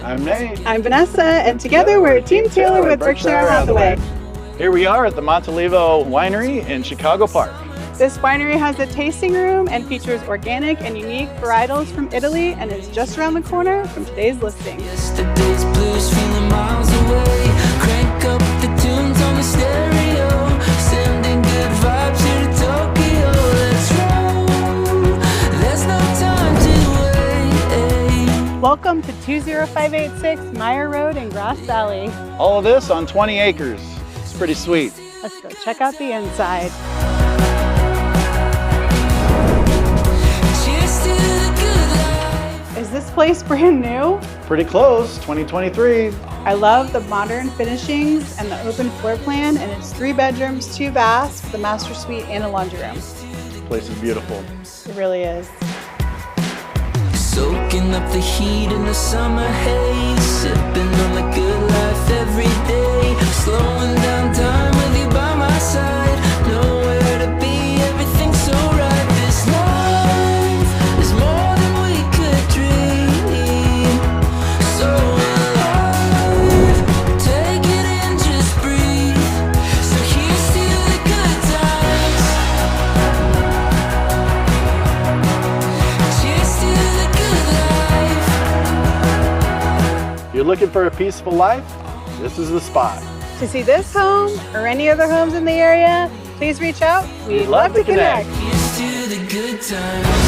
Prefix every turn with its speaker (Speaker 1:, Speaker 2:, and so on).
Speaker 1: I'm Nate.
Speaker 2: I'm Vanessa, and together we're Team Taylor with Berkshire Hathaway.
Speaker 1: Here we are at the Montalivo Winery in Chicago Park.
Speaker 2: This winery has a tasting room and features organic and unique varietals from Italy and is just around the corner from today's listing.
Speaker 3: Yesterday's blues feeling miles away. Crank up the tunes on the stereo. Sending good vibes here to Tokyo. Let's roll. There's no time to wait.
Speaker 2: Welcome to 20586 Meyer Road in Grass Valley.
Speaker 1: All of this on 20 acres. It's pretty sweet.
Speaker 2: Let's go check out the inside. Is this place brand new?
Speaker 1: Pretty close, 2023.
Speaker 2: I love the modern finishings and the open floor plan, and it's 3 bedrooms, 2 baths, with a master suite and a laundry room.
Speaker 1: This place is beautiful.
Speaker 2: It really is.
Speaker 3: Soaking up the heat in the summer haze. Sipping on the good life every day. Slowing down time with you by my side. Nowhere to be, everything's so right. This life is more than we could dream. So alive, take it in, just breathe. So here's to the good times. Cheers to the good life.
Speaker 1: If you're looking for a peaceful life, this is the spot.
Speaker 2: To see this home or any other homes in the area, please reach out. We'd love to connect.
Speaker 3: Here's to the good times.